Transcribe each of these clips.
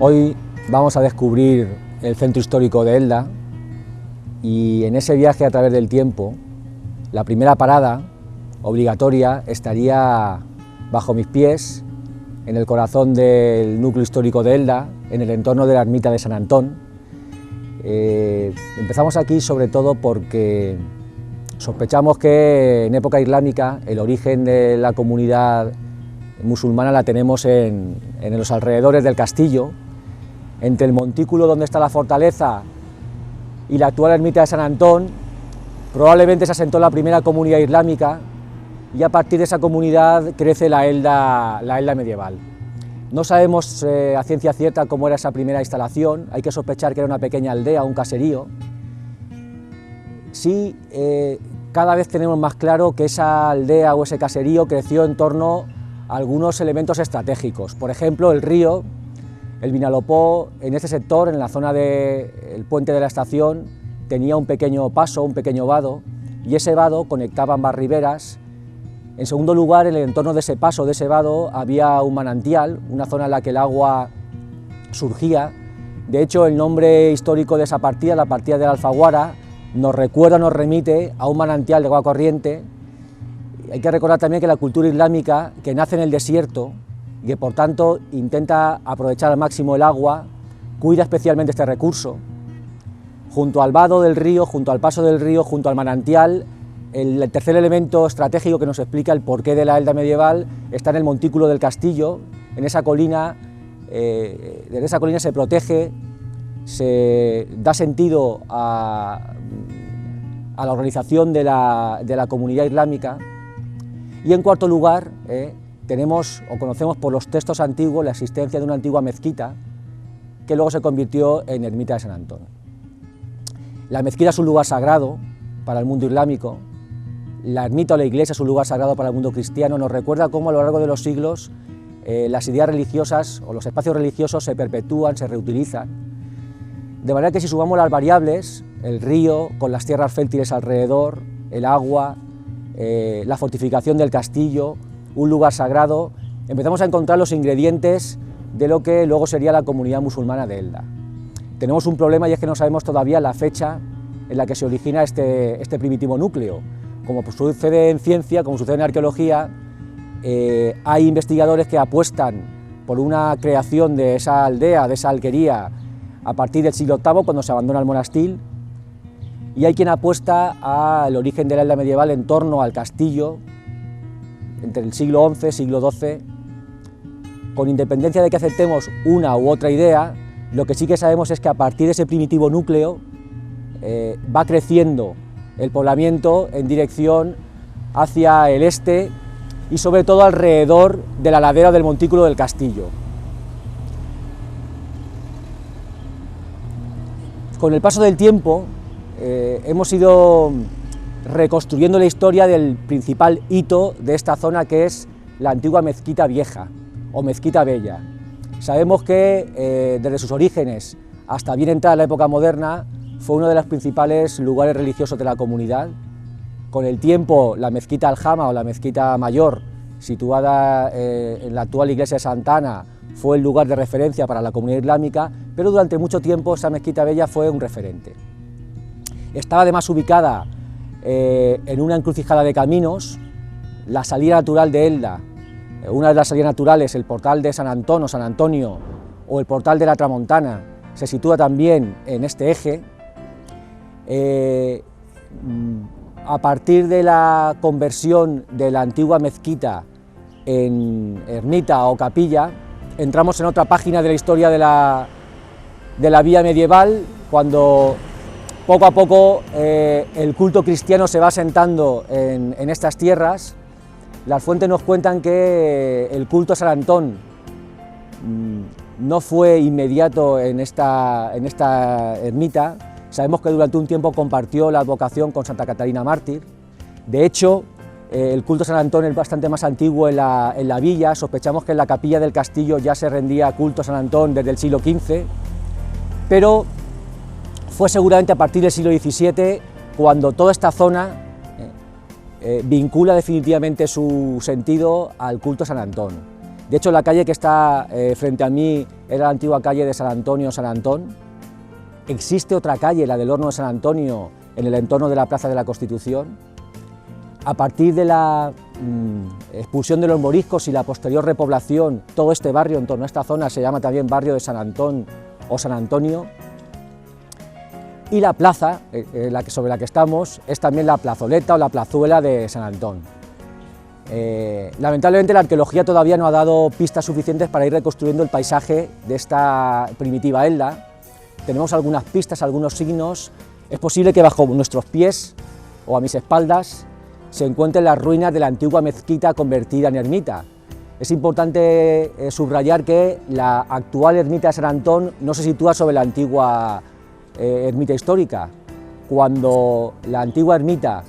Hoy vamos a descubrir el centro histórico de Elda y en ese viaje a través del tiempo, la primera parada obligatoria estaría bajo mis pies, en el corazón del núcleo histórico de Elda, en el entorno de la ermita de San Antón. Empezamos aquí sobre todo porque sospechamos que en época islámica el origen de la comunidad musulmana la tenemos en los alrededores del castillo, entre el montículo donde está la fortaleza y la actual ermita de San Antón. Probablemente se asentó la primera comunidad islámica y a partir de esa comunidad crece la Elda medieval. No sabemos a ciencia cierta cómo era esa primera instalación, hay que sospechar que era una pequeña aldea, un caserío. Sí, cada vez tenemos más claro que esa aldea o ese caserío creció en torno a algunos elementos estratégicos, por ejemplo el río, el Vinalopó, en este sector, en la zona del puente de la estación, tenía un pequeño paso, un pequeño vado, y ese vado conectaba ambas riberas. En segundo lugar, en el entorno de ese paso, de ese vado, había un manantial, una zona en la que el agua surgía. De hecho, el nombre histórico de esa partida, la partida de la Alfaguara, nos recuerda, nos remite a un manantial de agua corriente. Hay que recordar también que la cultura islámica, que nace en el desierto y que por tanto intenta aprovechar al máximo el agua, cuida especialmente este recurso. Junto al vado del río, junto al paso del río, junto al manantial, el tercer elemento estratégico que nos explica el porqué de la Elda medieval está en el montículo del castillo. En esa colina, desde esa colina se protege, se da sentido a la organización de la comunidad islámica. Y en cuarto lugar, tenemos o conocemos por los textos antiguos la existencia de una antigua mezquita que luego se convirtió en ermita de San Antón. La mezquita es un lugar sagrado para el mundo islámico, la ermita o la iglesia es un lugar sagrado para el mundo cristiano. Nos recuerda cómo a lo largo de los siglos las ideas religiosas o los espacios religiosos se perpetúan, se reutilizan, de manera que si sumamos las variables, el río con las tierras fértiles alrededor, el agua, la fortificación del castillo, un lugar sagrado, empezamos a encontrar los ingredientes de lo que luego sería la comunidad musulmana de Elda. Tenemos un problema y es que no sabemos todavía la fecha en la que se origina este primitivo núcleo. Como sucede en ciencia, como sucede en arqueología, hay investigadores que apuestan por una creación de esa aldea, de esa alquería, a partir del siglo VIII, cuando se abandona el monastil, y hay quien apuesta al origen de la Elda medieval en torno al castillo, entre el siglo XI y siglo XII, con independencia de que aceptemos una u otra idea. Lo que sí que sabemos es que a partir de ese primitivo núcleo va creciendo el poblamiento en dirección hacia el este y sobre todo alrededor de la ladera del montículo del castillo. Con el paso del tiempo hemos ido reconstruyendo la historia del principal hito de esta zona, que es la antigua mezquita vieja o mezquita bella. Sabemos que desde sus orígenes hasta bien entrada la época moderna fue uno de los principales lugares religiosos de la comunidad. Con el tiempo la mezquita Aljama o la mezquita mayor, situada en la actual iglesia de Santa Ana, fue el lugar de referencia para la comunidad islámica, pero durante mucho tiempo esa mezquita bella fue un referente. Estaba además ubicada en una encrucijada de caminos. La salida natural de Elda, una de las salidas naturales, el portal de San Antón o San Antonio o el portal de la Tramontana, se sitúa también en este eje. A partir de la conversión de la antigua mezquita en ermita o capilla, entramos en otra página de la historia de la vía medieval, cuando poco a poco el culto cristiano se va asentando en estas tierras. Las fuentes nos cuentan que el culto a San Antón no fue inmediato en esta ermita. Sabemos que durante un tiempo compartió la advocación con Santa Catarina Mártir. De hecho, el culto a San Antón es bastante más antiguo en la villa. Sospechamos que en la capilla del castillo ya se rendía culto a San Antón desde el siglo XV, pero fue seguramente a partir del siglo XVII cuando toda esta zona vincula definitivamente su sentido al culto a San Antón. De hecho, la calle que está frente a mí era la antigua calle de San Antonio, San Antón. Existe otra calle, la del Horno de San Antonio, en el entorno de la Plaza de la Constitución. A partir de la expulsión de los moriscos y la posterior repoblación, todo este barrio en torno a esta zona se llama también barrio de San Antón o San Antonio. Y la plaza sobre la que estamos es también la plazoleta o la plazuela de San Antón. Lamentablemente la arqueología todavía no ha dado pistas suficientes para ir reconstruyendo el paisaje de esta primitiva elda. Tenemos algunas pistas, algunos signos. Es posible que bajo nuestros pies o a mis espaldas se encuentren las ruinas de la antigua mezquita convertida en ermita. Es importante subrayar que la actual ermita de San Antón no se sitúa sobre la antigua ermita histórica. Cuando la antigua ermita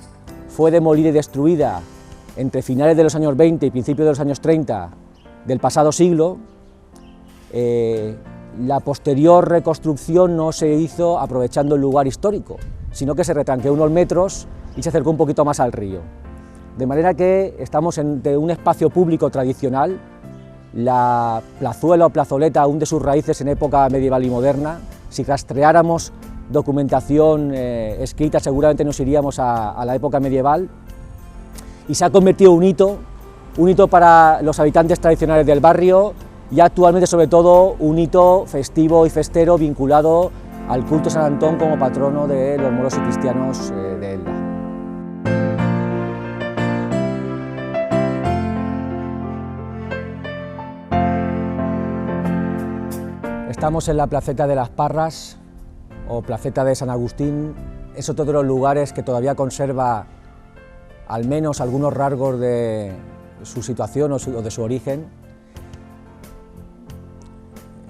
fue demolida y destruida entre finales de los años 20 y principios de los años 30 del pasado siglo, la posterior reconstrucción no se hizo aprovechando el lugar histórico, sino que se retranqueó unos metros y se acercó un poquito más al río. De manera que estamos ante un espacio público tradicional, la plazuela o plazoleta aún de sus raíces en época medieval y moderna. Si rastreáramos documentación escrita seguramente nos iríamos a la época medieval, y se ha convertido en un hito para los habitantes tradicionales del barrio y actualmente sobre todo un hito festivo y festero vinculado al culto de San Antón como patrono de los moros y cristianos de Elda. Estamos en la placeta de las Parras o placeta de San Agustín. Es otro de los lugares que todavía conserva al menos algunos rasgos de su situación o de su origen.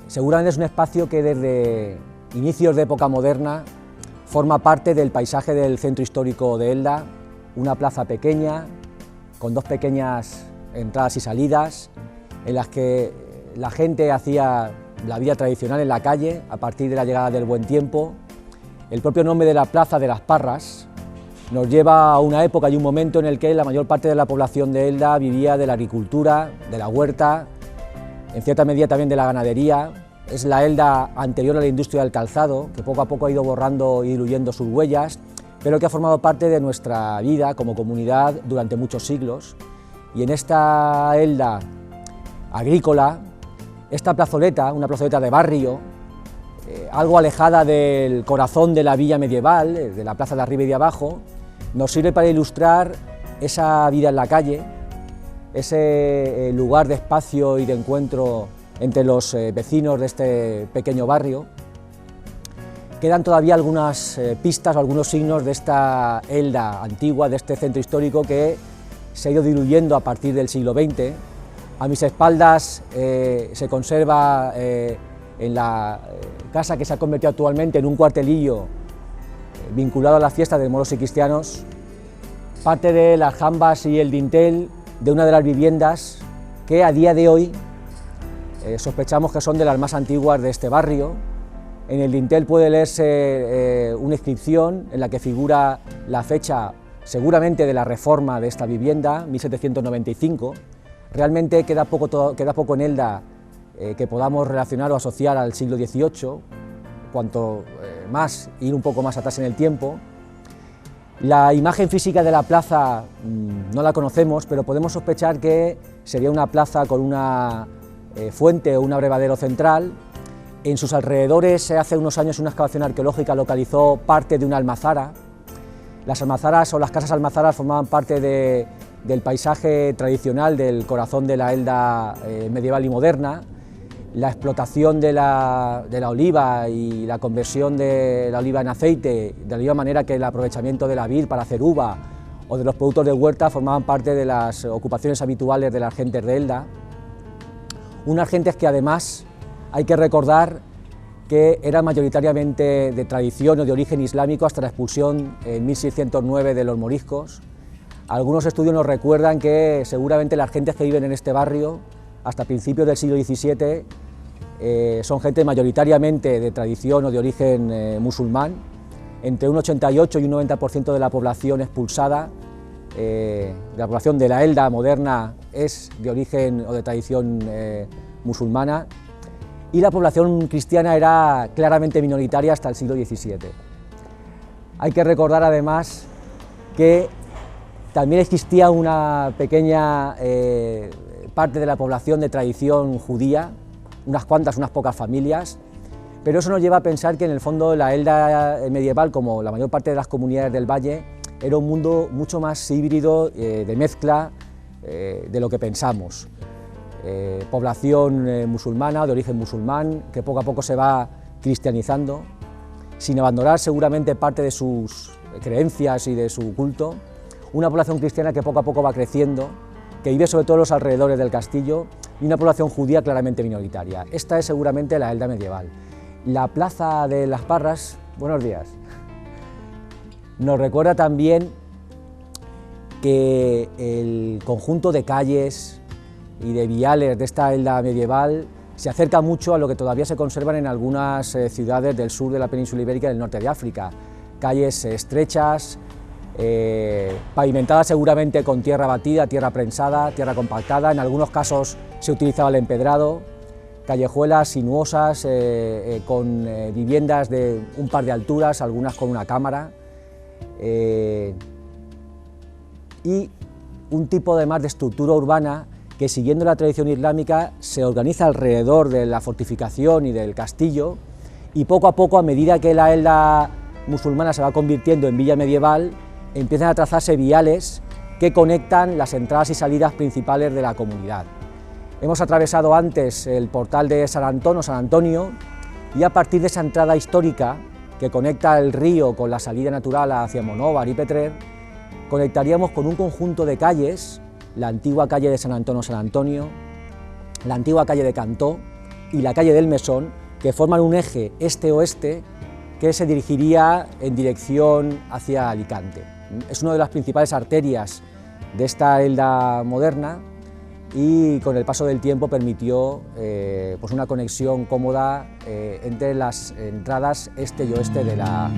Seguramente es un espacio que desde inicios de época moderna forma parte del paisaje del centro histórico de Elda, una plaza pequeña, con dos pequeñas entradas y salidas, en las que la gente hacía la vida tradicional en la calle a partir de la llegada del buen tiempo. El propio nombre de la plaza de las Parras nos lleva a una época y un momento en el que la mayor parte de la población de Elda vivía de la agricultura, de la huerta, en cierta medida también de la ganadería. Es la Elda anterior a la industria del calzado, que poco a poco ha ido borrando y diluyendo sus huellas, pero que ha formado parte de nuestra vida como comunidad durante muchos siglos. Y en esta Elda agrícola, esta plazoleta, una plazoleta de barrio, algo alejada del corazón de la villa medieval, de la plaza de arriba y de abajo, nos sirve para ilustrar esa vida en la calle, ese lugar de espacio y de encuentro entre los vecinos de este pequeño barrio. Quedan todavía algunas pistas o algunos signos de esta Elda antigua, de este centro histórico que se ha ido diluyendo a partir del siglo XX. A mis espaldas se conserva en la casa que se ha convertido actualmente en un cuartelillo vinculado a la fiesta de moros y cristianos, parte de las jambas y el dintel de una de las viviendas que a día de hoy sospechamos que son de las más antiguas de este barrio. En el dintel puede leerse una inscripción en la que figura la fecha seguramente de la reforma de esta vivienda, 1795. Realmente queda poco en Elda que podamos relacionar o asociar al siglo XVIII, cuanto más ir un poco más atrás en el tiempo. La imagen física de la plaza no la conocemos, pero podemos sospechar que sería una plaza con una fuente o un abrevadero central. En sus alrededores, hace unos años, una excavación arqueológica localizó parte de una almazara. Las almazaras o las casas almazaras formaban parte del paisaje tradicional del corazón de la Elda medieval y moderna. La explotación de la oliva y la conversión de la oliva en aceite, de la misma manera que el aprovechamiento de la vid para hacer uva o de los productos de huerta, formaban parte de las ocupaciones habituales de las gentes de Elda. Unas gentes que además hay que recordar que eran mayoritariamente de tradición o de origen islámico hasta la expulsión en 1609 de los moriscos. Algunos estudios nos recuerdan que seguramente las gentes que viven en este barrio hasta principios del siglo XVII son gente mayoritariamente de tradición o de origen musulmán, entre un 88 y un 90% de la población expulsada la población de la Elda moderna es de origen o de tradición musulmana, y la población cristiana era claramente minoritaria hasta el siglo XVII. Hay que recordar además que también existía una pequeña parte de la población de tradición judía, unas pocas familias, pero eso nos lleva a pensar que en el fondo la Elda medieval, como la mayor parte de las comunidades del valle, era un mundo mucho más híbrido, de mezcla, de lo que pensamos. Población musulmana, de origen musulmán, que poco a poco se va cristianizando, sin abandonar seguramente parte de sus creencias y de su culto. Una población cristiana que poco a poco va creciendo, que vive sobre todo en los alrededores del castillo, y una población judía claramente minoritaria. Esta es seguramente la Elda medieval. La plaza de las Parras, buenos días, nos recuerda también que el conjunto de calles y de viales de esta Elda medieval se acerca mucho a lo que todavía se conservan en algunas ciudades del sur de la península ibérica y del norte de África. Calles estrechas, pavimentadas seguramente con tierra batida, tierra prensada, tierra compactada, en algunos casos se utilizaba el empedrado, callejuelas sinuosas con viviendas de un par de alturas, algunas con una cámara, y un tipo además de estructura urbana que, siguiendo la tradición islámica, se organiza alrededor de la fortificación y del castillo, y poco a poco, a medida que la Elda musulmana se va convirtiendo en villa medieval, empiezan a trazarse viales que conectan las entradas y salidas principales de la comunidad. Hemos atravesado antes el portal de San Antonio, y a partir de esa entrada histórica que conecta el río con la salida natural hacia Monóvar y Petrer, conectaríamos con un conjunto de calles, la antigua calle de San Antonio, la antigua calle de Cantó y la calle del Mesón, que forman un eje este-oeste que se dirigiría en dirección hacia Alicante. Es una de las principales arterias de esta Elda moderna, y con el paso del tiempo permitió pues una conexión cómoda entre las entradas este y oeste de la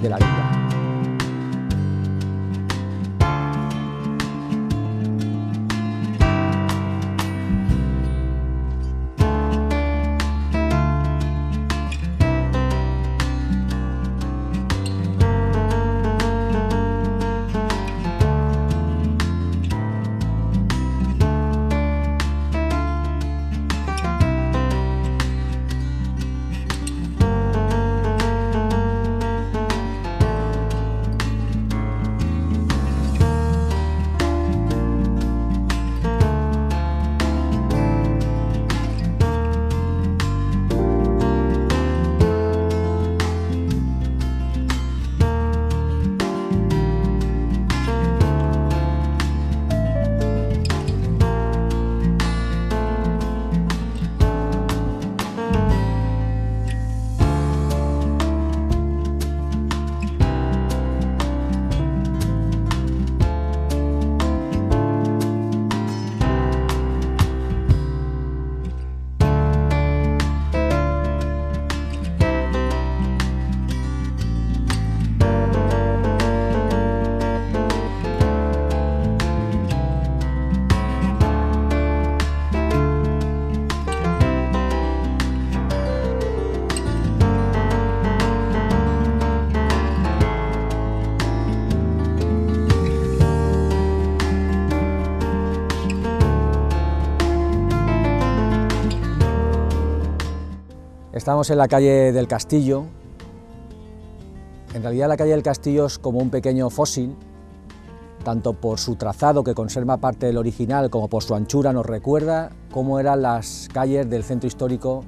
villa. Estamos en la calle del Castillo. En realidad la calle del Castillo es como un pequeño fósil, tanto por su trazado, que conserva parte del original, como por su anchura. Nos recuerda cómo eran las calles del centro histórico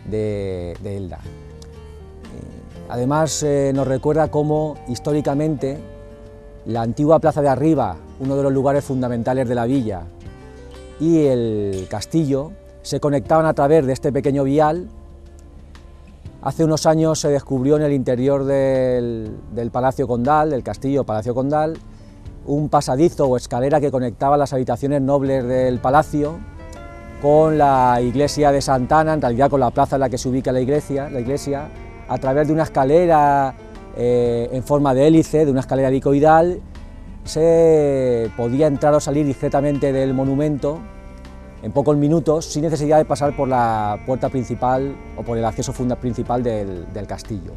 de Elda. Además nos recuerda cómo históricamente la antigua Plaza de Arriba, uno de los lugares fundamentales de la villa, y el castillo se conectaban a través de este pequeño vial. Hace unos años se descubrió en el interior del Palacio Condal, del castillo Palacio Condal, un pasadizo o escalera que conectaba las habitaciones nobles del palacio con la iglesia de Santa Ana, en realidad con la plaza en la que se ubica la iglesia, a través de una escalera en forma de hélice, de una escalera helicoidal, se podía entrar o salir discretamente del monumento en pocos minutos, sin necesidad de pasar por la puerta principal o por el acceso principal del castillo.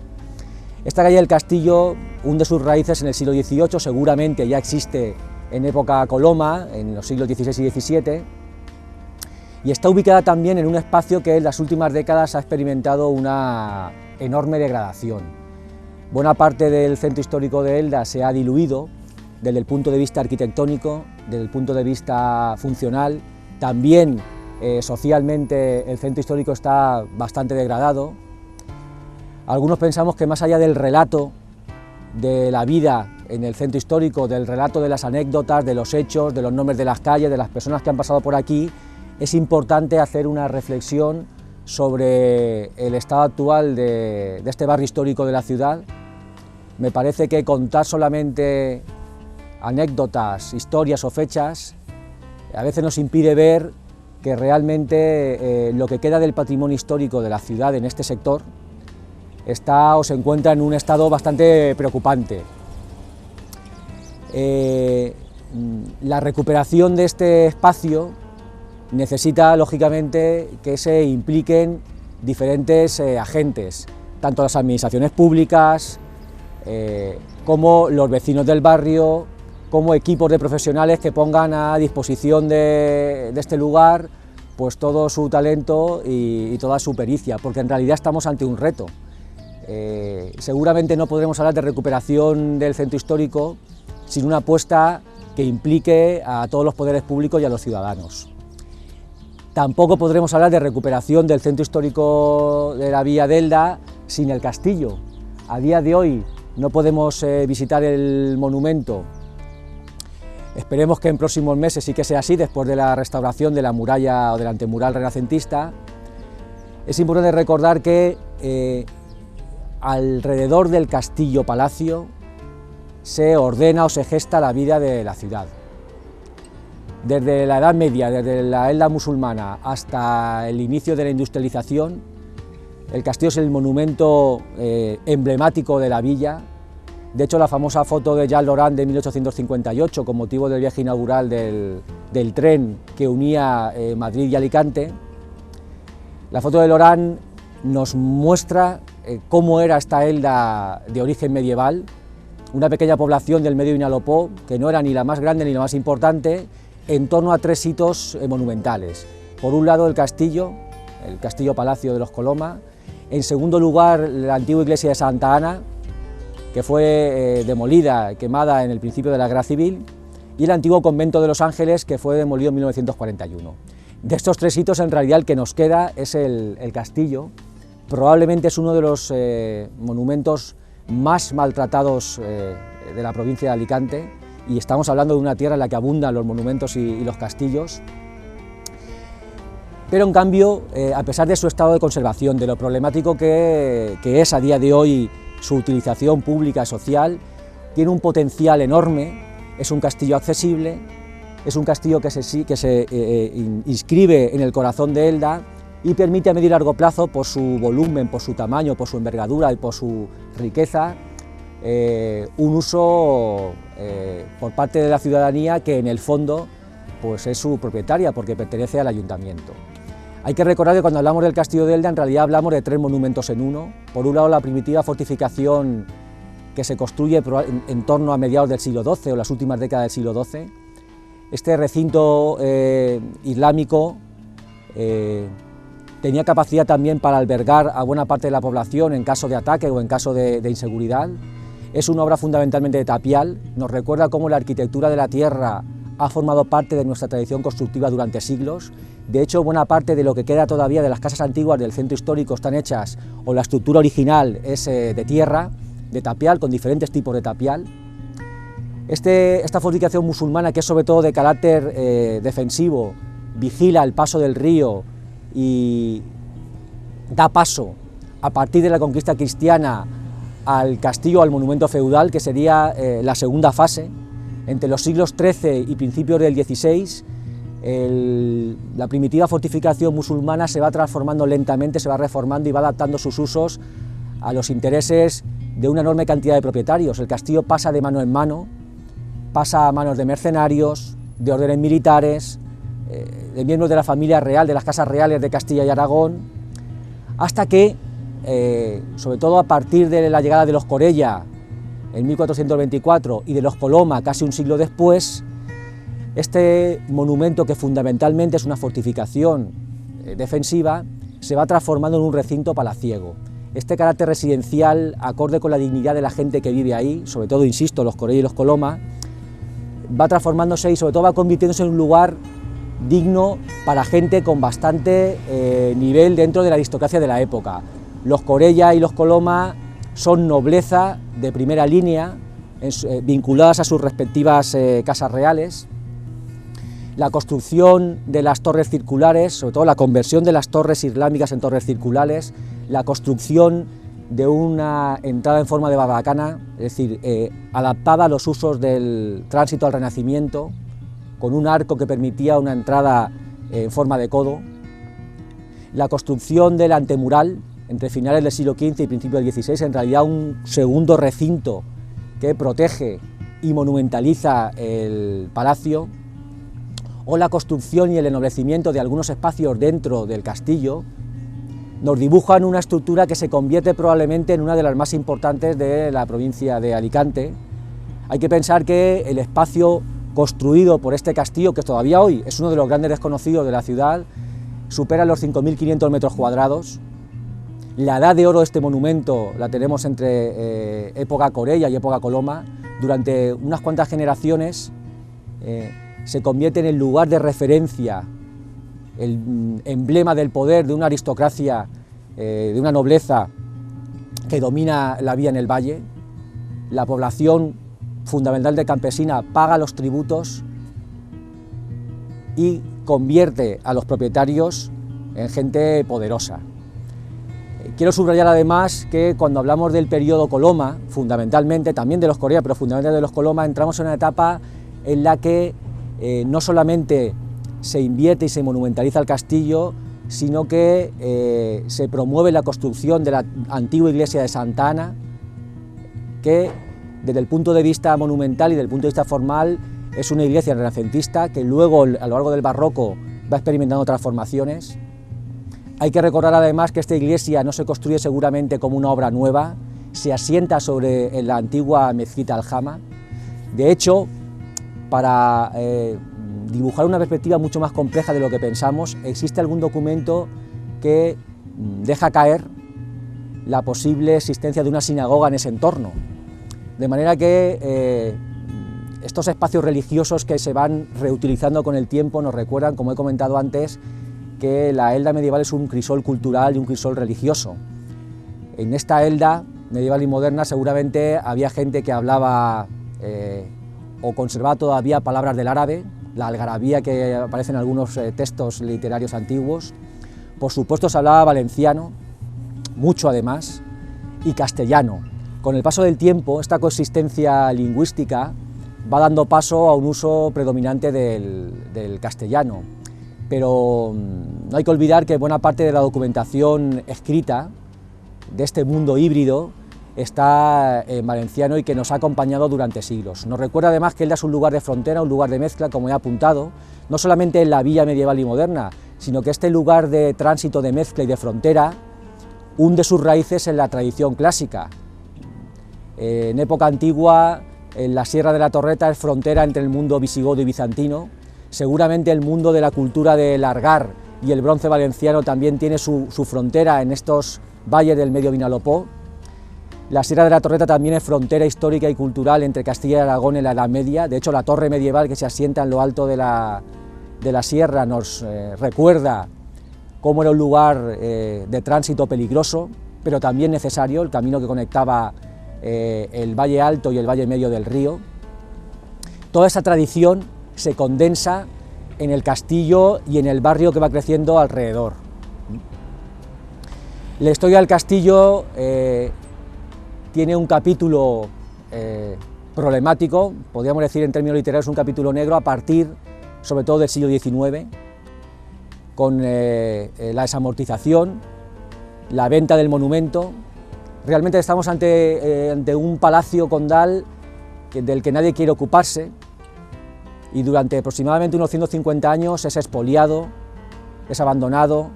Esta calle del Castillo hunde sus raíces en el siglo XVIII, seguramente ya existe en época coloma, en los siglos XVI y XVII, y está ubicada también en un espacio que en las últimas décadas ha experimentado una enorme degradación. Buena parte del centro histórico de Elda se ha diluido desde el punto de vista arquitectónico, desde el punto de vista funcional, también socialmente el centro histórico está bastante degradado. Algunos pensamos que más allá del relato de la vida en el centro histórico, del relato de las anécdotas, de los hechos, de los nombres de las calles, de las personas que han pasado por aquí, es importante hacer una reflexión sobre el estado actual de este barrio histórico de la ciudad. Me parece que contar solamente anécdotas, historias o fechas a veces nos impide ver que realmente lo que queda del patrimonio histórico de la ciudad en este sector está o se encuentra en un estado bastante preocupante. La recuperación de este espacio necesita, lógicamente, que se impliquen diferentes agentes, tanto las administraciones públicas, como los vecinos del barrio, como equipos de profesionales que pongan a disposición de este lugar pues todo su talento y toda su pericia, porque en realidad estamos ante un reto. Seguramente no podremos hablar de recuperación del centro histórico sin una apuesta que implique a todos los poderes públicos y a los ciudadanos. Tampoco podremos hablar de recuperación del centro histórico de la vía de Elda sin el castillo. A día de hoy no podemos visitar el monumento. Esperemos que en próximos meses sí que sea así, después de la restauración de la muralla o del antemural renacentista. Es importante recordar que alrededor del castillo-palacio se ordena o se gesta la vida de la ciudad. Desde la Edad Media, desde la Elda musulmana hasta el inicio de la industrialización, el castillo es el monumento emblemático de la villa. De hecho, la famosa foto de Jean Laurent de 1858, con motivo del viaje inaugural del tren que unía Madrid y Alicante, la foto de Laurent nos muestra cómo era esta Elda de origen medieval, una pequeña población del medio Vinalopó, que no era ni la más grande ni la más importante, en torno a tres hitos monumentales. Por un lado el castillo Palacio de los Coloma, en segundo lugar la antigua iglesia de Santa Ana, que fue demolida, quemada en el principio de la Guerra Civil, y el antiguo convento de los Ángeles, que fue demolido en 1941. De estos tres hitos, en realidad el que nos queda es el castillo. Probablemente es uno de los monumentos más maltratados de la provincia de Alicante, y estamos hablando de una tierra en la que abundan los monumentos y los castillos. Pero en cambio, a pesar de su estado de conservación, de lo problemático que es a día de hoy su utilización pública y social, tiene un potencial enorme, es un castillo accesible, es un castillo que se inscribe en el corazón de Elda y permite a medio y largo plazo, por su volumen, por su tamaño, por su envergadura y por su riqueza, un uso por parte de la ciudadanía que en el fondo pues es su propietaria, porque pertenece al ayuntamiento. Hay que recordar que cuando hablamos del castillo de Elda en realidad hablamos de tres monumentos en uno. Por un lado, la primitiva fortificación que se construye en torno a mediados del siglo XII o las últimas décadas del siglo XII. Este recinto islámico tenía capacidad también para albergar a buena parte de la población en caso de ataque o en caso de inseguridad. Es una obra fundamentalmente de tapial, nos recuerda cómo la arquitectura de la tierra ha formado parte de nuestra tradición constructiva durante siglos. De hecho, buena parte de lo que queda todavía de las casas antiguas del centro histórico están hechas, o la estructura original es de tierra, de tapial, con diferentes tipos de tapial. Esta fortificación musulmana, que es sobre todo de carácter defensivo, vigila el paso del río y da paso, a partir de la conquista cristiana, al castillo, al monumento feudal, que sería la segunda fase. Entre los siglos XIII y principios del XVI, la primitiva fortificación musulmana se va transformando lentamente, se va reformando y va adaptando sus usos a los intereses de una enorme cantidad de propietarios. El castillo pasa de mano en mano pasa a manos de mercenarios, de órdenes militares, de miembros de la familia real, de las casas reales de Castilla y Aragón, hasta que, sobre todo a partir de la llegada de los Corella en 1424 y de los Coloma casi un siglo después, este monumento, que fundamentalmente es una fortificación defensiva, se va transformando en un recinto palaciego. Este carácter residencial, acorde con la dignidad de la gente que vive ahí, sobre todo, insisto, los Corella y los Coloma, va transformándose y sobre todo va convirtiéndose en un lugar digno para gente con bastante nivel dentro de la aristocracia de la época. Los Corella y los Coloma son nobleza de primera línea, vinculadas a sus respectivas casas reales. La construcción de las torres circulares, sobre todo la conversión de las torres islámicas en torres circulares, la construcción de una entrada en forma de barbacana, es decir, adaptada a los usos del tránsito al Renacimiento, con un arco que permitía una entrada en forma de codo, la construcción del antemural entre finales del siglo XV y principios del XVI, en realidad un segundo recinto que protege y monumentaliza el palacio, o la construcción y el ennoblecimiento de algunos espacios dentro del castillo, nos dibujan una estructura que se convierte probablemente en una de las más importantes de la provincia de Alicante. Hay que pensar que el espacio construido por este castillo, que todavía hoy es uno de los grandes desconocidos de la ciudad, supera los 5.500 metros cuadrados. La edad de oro de este monumento la tenemos entre época Corella y época Coloma. Durante unas cuantas generaciones se convierte en el lugar de referencia, el emblema del poder de una aristocracia, de una nobleza que domina la vía en el valle. La población fundamental de campesina paga los tributos y convierte a los propietarios en gente poderosa. Quiero subrayar además que cuando hablamos del periodo Coloma, fundamentalmente, también de los Corella, pero fundamentalmente de los Coloma, entramos en una etapa en la que no solamente se invierte y se monumentaliza el castillo, sino que se promueve la construcción de la antigua iglesia de Santa Ana, que desde el punto de vista monumental y desde el punto de vista formal es una iglesia renacentista que luego a lo largo del barroco va experimentando transformaciones. Hay que recordar además que esta iglesia no se construye seguramente como una obra nueva, se asienta sobre la antigua mezquita Aljama. De hecho, para dibujar una perspectiva mucho más compleja de lo que pensamos, existe algún documento que deja caer la posible existencia de una sinagoga en ese entorno. De manera que estos espacios religiosos que se van reutilizando con el tiempo nos recuerdan, como he comentado antes, que la Elda medieval es un crisol cultural y un crisol religioso. En esta Elda medieval y moderna seguramente había gente que hablaba o conservaba todavía palabras del árabe, la algarabía que aparece en algunos textos literarios antiguos. Por supuesto se hablaba valenciano, mucho además, y castellano. Con el paso del tiempo, esta coexistencia lingüística va dando paso a un uso predominante del castellano, pero no hay que olvidar que buena parte de la documentación escrita de este mundo híbrido está en valenciano y que nos ha acompañado durante siglos. Nos recuerda además que Elda es un lugar de frontera, un lugar de mezcla, como he apuntado, no solamente en la villa medieval y moderna, sino que este lugar de tránsito, de mezcla y de frontera hunde sus raíces en la tradición clásica. En época antigua, en la Sierra de la Torreta es frontera entre el mundo visigodo y bizantino. Seguramente el mundo de la cultura del Argar y el bronce valenciano también tiene su frontera en estos valles del medio Vinalopó. La Sierra de la Torreta también es frontera histórica y cultural entre Castilla y Aragón en la Edad Media. De hecho, la torre medieval que se asienta en lo alto de la sierra nos recuerda cómo era un lugar de tránsito peligroso, pero también necesario, el camino que conectaba el Valle Alto y el Valle Medio del río. Toda esa tradición se condensa en el castillo y en el barrio que va creciendo alrededor. La historia del castillo tiene un capítulo problemático, podríamos decir en términos literarios un capítulo negro, a partir sobre todo del siglo XIX, con la desamortización, la venta del monumento. Realmente estamos ante un palacio condal del que nadie quiere ocuparse, y durante aproximadamente unos 150 años es expoliado, es abandonado,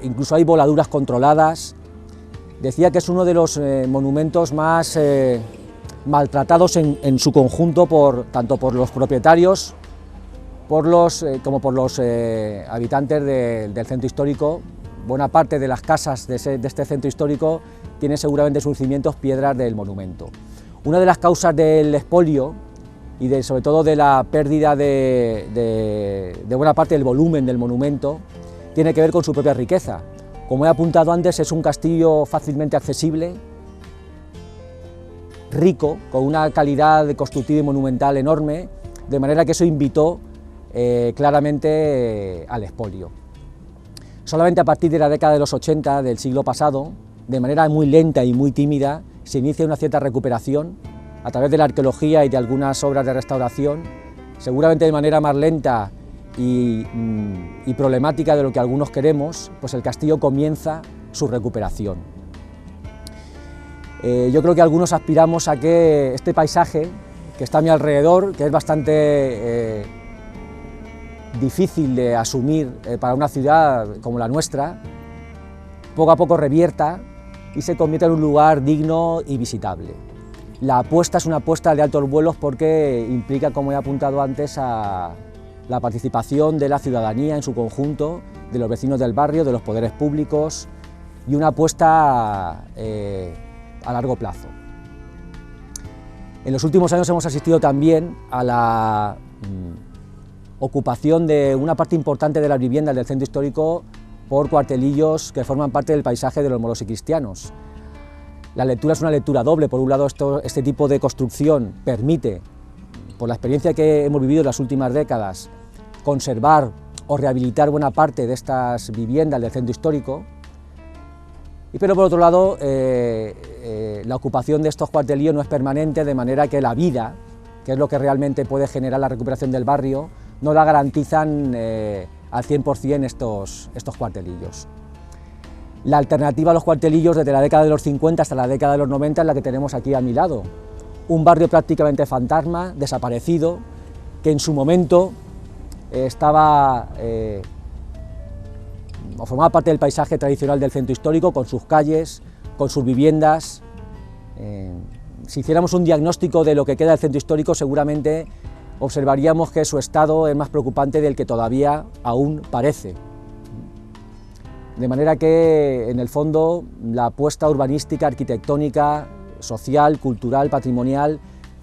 incluso hay voladuras controladas. Decía que es uno de los monumentos más maltratados en su conjunto, tanto por los propietarios como por los habitantes del centro histórico. Buena parte de las casas de este centro histórico tiene seguramente sus cimientos piedras del monumento. Una de las causas del expolio y sobre todo de la pérdida de buena parte del volumen del monumento tiene que ver con su propia riqueza. Como he apuntado antes, es un castillo fácilmente accesible, rico, con una calidad constructiva y monumental enorme, de manera que eso invitó claramente al expolio. Solamente a partir de la década de los 80 del siglo pasado, de manera muy lenta y muy tímida, se inicia una cierta recuperación a través de la arqueología y de algunas obras de restauración, seguramente de manera más lenta y problemática de lo que algunos queremos, pues el castillo comienza su recuperación. Yo creo que algunos aspiramos a que este paisaje que está a mi alrededor, que es bastante difícil de asumir para una ciudad como la nuestra, poco a poco revierta y se convierta en un lugar digno y visitable. La apuesta es una apuesta de altos vuelos porque implica, como he apuntado antes, a la participación de la ciudadanía en su conjunto, de los vecinos del barrio, de los poderes públicos, y una apuesta a largo plazo. En los últimos años hemos asistido también a la ocupación de una parte importante de las viviendas del centro histórico por cuartelillos que forman parte del paisaje de los moros y cristianos. La lectura es una lectura doble. Por un lado, este tipo de construcción permite, por la experiencia que hemos vivido en las últimas décadas, conservar o rehabilitar buena parte de estas viviendas del centro histórico, pero por otro lado, la ocupación de estos cuartelillos no es permanente, de manera que la vida, que es lo que realmente puede generar la recuperación del barrio, no la garantizan al 100% estos cuartelillos. La alternativa a los cuartelillos desde la década de los 50 hasta la década de los 90 es la que tenemos aquí a mi lado. Un barrio prácticamente fantasma, desaparecido, que en su momento formaba parte del paisaje tradicional del centro histórico, con sus calles, con sus viviendas. Si hiciéramos un diagnóstico de lo que queda del centro histórico, seguramente observaríamos que su estado es más preocupante del que todavía aún parece. De manera que, en el fondo, la apuesta urbanística, arquitectónica, social, cultural, patrimonial,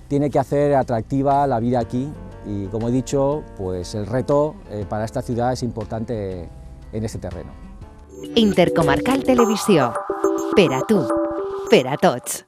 tiene que hacer atractiva la vida aquí y, como he dicho, pues el reto para esta ciudad es importante en este terreno. Intercomarcal Televisió. Per a tu, per a tots.